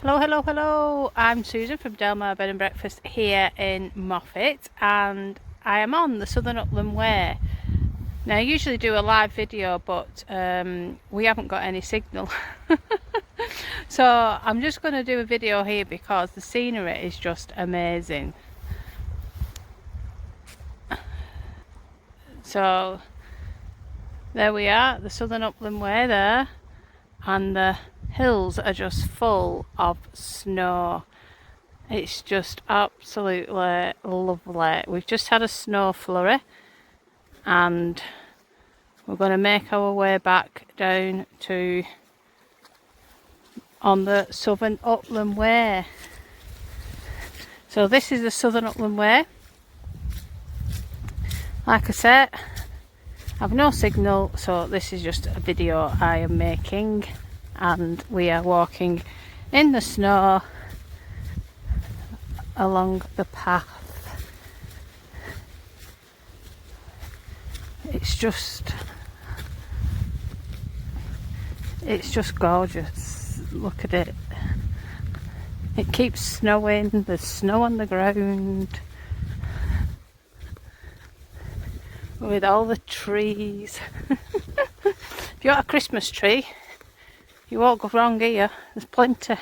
Hello, hello, hello. I'm Susan from Delmar Bed and Breakfast here in Moffat, and I am on the Southern Upland Way. Now, I usually do a live video, but we haven't got any signal. So I'm just going to do a video here because the scenery is just amazing. So there we are, the Southern Upland Way there, and the hills are just full of snow. It's just absolutely lovely. We've just had a snow flurry and we're going to make our way back down to on the Southern Upland Way. So this is the Southern Upland Way. Like I said, I have no signal, so this is just a video I am making, and we are walking in the snow along the path. It's just gorgeous. Look at it. It keeps snowing, there's snow on the ground with all the trees. If you want a Christmas tree, you won't go wrong here, there's plenty.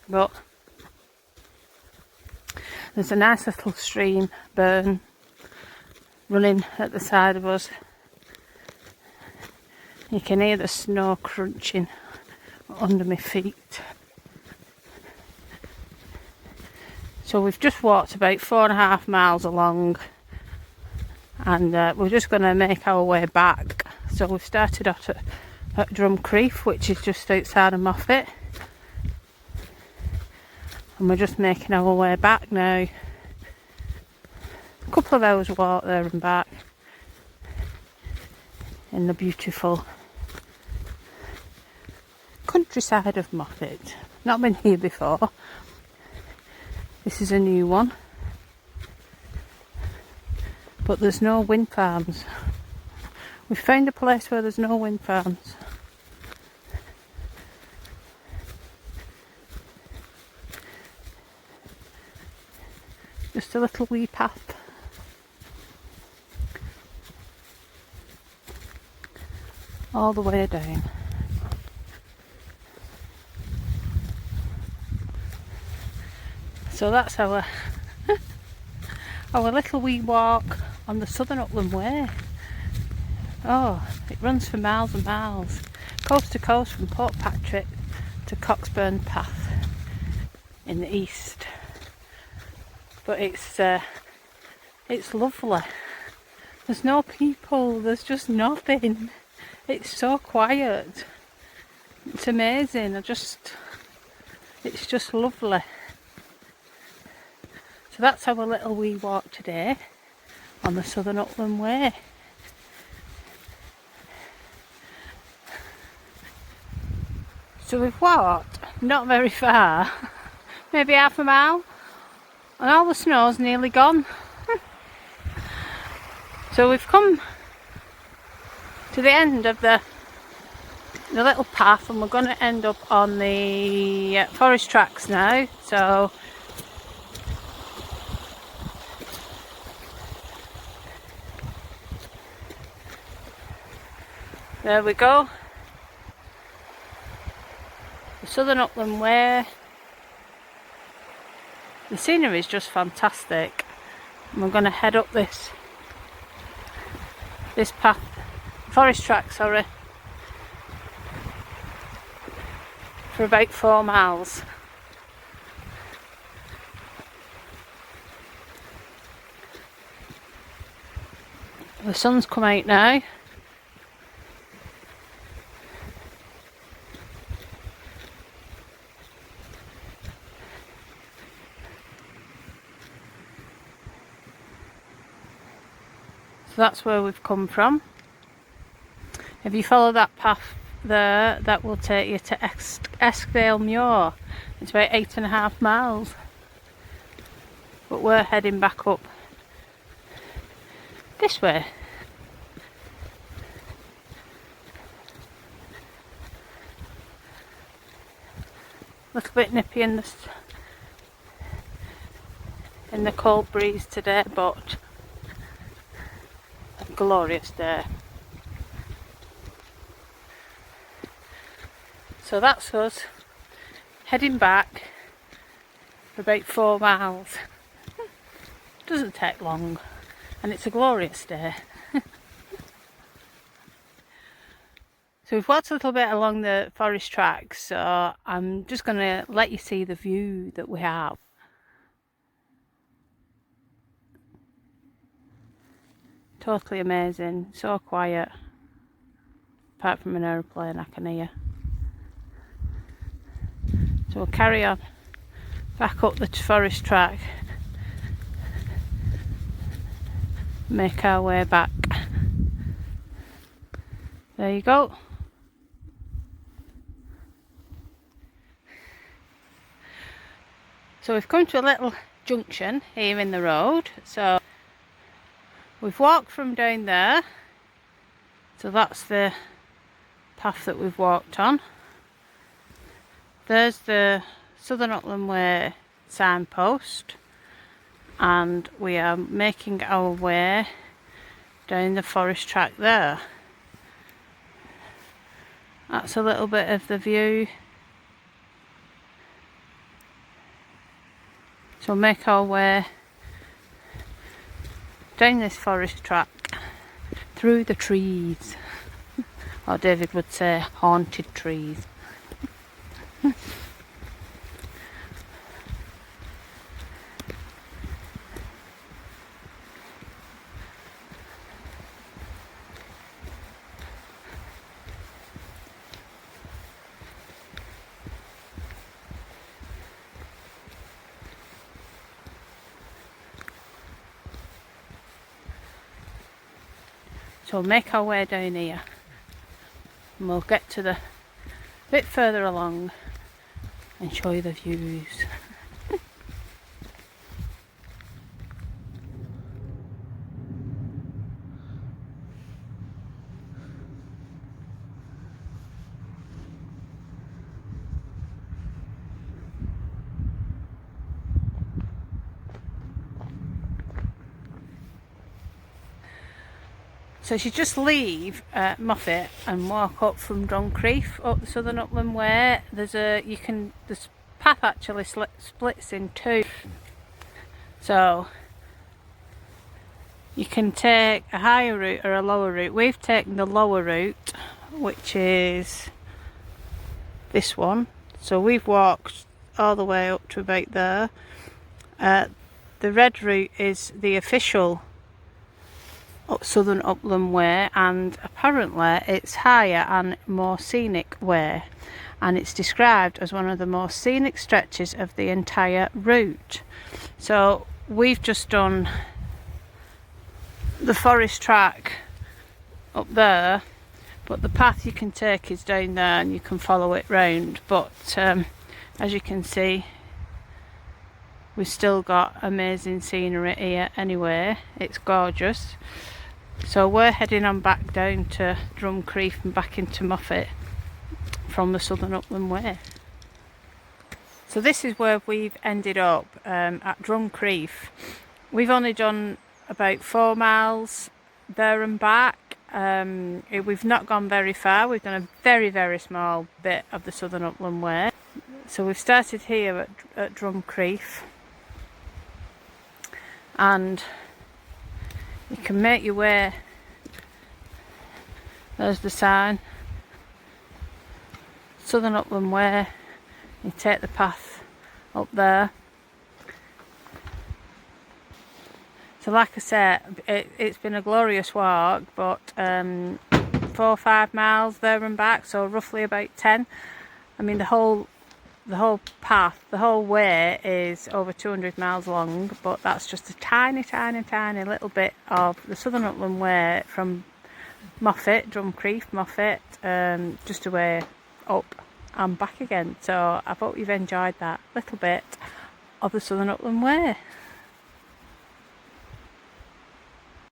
But there's a nice little stream, burn, running at the side of us. You can hear the snow crunching under my feet. So we've just walked about 4.5 miles along, and we're just going to make our way back. So we've started off at Drumcrieff, which is just outside of Moffat, and we're just making our way back now. A couple of hours walk there and back in the beautiful countryside of Moffat. Not been here before. This is a new one, but there's no wind farms. We've found a place where there's no wind farms. Just a little wee path. All the way down. So that's our little wee walk on the Southern Upland Way. Oh, it runs for miles and miles, coast to coast, from Portpatrick to Cockburnspath in the east. But it's lovely. There's no people, there's just nothing. It's so quiet. It's amazing. It's just lovely. So that's our little wee walk today on the Southern Upland Way. So we've walked not very far, maybe half a mile, and all the snow's nearly gone. So we've come to the end of the little path, and we're going to end up on the forest tracks now. So there we go. The Southern Upland Way. The scenery is just fantastic. And we're going to head up this path, forest track, sorry, for about 4 miles. The sun's come out now. So that's where we've come from. If you follow that path there, that will take you to Eskdale Muir. It's about 8.5 miles. But we're heading back up this way. little bit nippy in the cold breeze today, but a glorious day. So that's us heading back for about 4 miles. Doesn't take long, and it's a glorious day. So we've walked a little bit along the forest tracks, so I'm just going to let you see the view that we have. Totally amazing, so quiet, apart from an aeroplane I can hear. So we'll carry on back up the forest track, make our way back. There you go. So we've come to a little junction here in the road. So we've walked from down there. So that's the path that we've walked on. There's the Southern Upland Way signpost, and we are making our way down the forest track there. That's a little bit of the view. So we'll make our way down this forest track through the trees, or David would say haunted trees. So we'll make our way down here, and we'll get to the bit further along and show you the views. So you just leave Moffat and walk up from Drumcrieff up the Southern Upland Way. This path actually splits in two. So you can take a higher route or a lower route. We've taken the lower route, which is this one. So we've walked all the way up to about there. The red route is the official Southern Upland Way, and apparently it's higher and more scenic way, and it's described as one of the most scenic stretches of the entire route. So we've just done the forest track up there, but the path you can take is down there and you can follow it round. But as you can see, we've still got amazing scenery here anyway. It's gorgeous. So we're heading on back down to Drumcrieff and back into Moffat from the Southern Upland Way. So this is where we've ended up, at Drumcrieff. We've only done about 4 miles there and back. We've not gone very far. We've done a very, very small bit of the Southern Upland Way. So we've started here at Drumcrieff, and you can make your way. There's the sign, Southern Upland Way. You take the path up there. So like I said, it's been a glorious walk, but 4 or 5 miles there and back, so roughly about 10. I mean, the whole path, the whole way is over 200 miles long, but that's just a tiny little bit of the Southern Upland Way from Moffat, Drumcrieff, Moffat, just a way up and back again. So I hope you've enjoyed that little bit of the Southern Upland Way.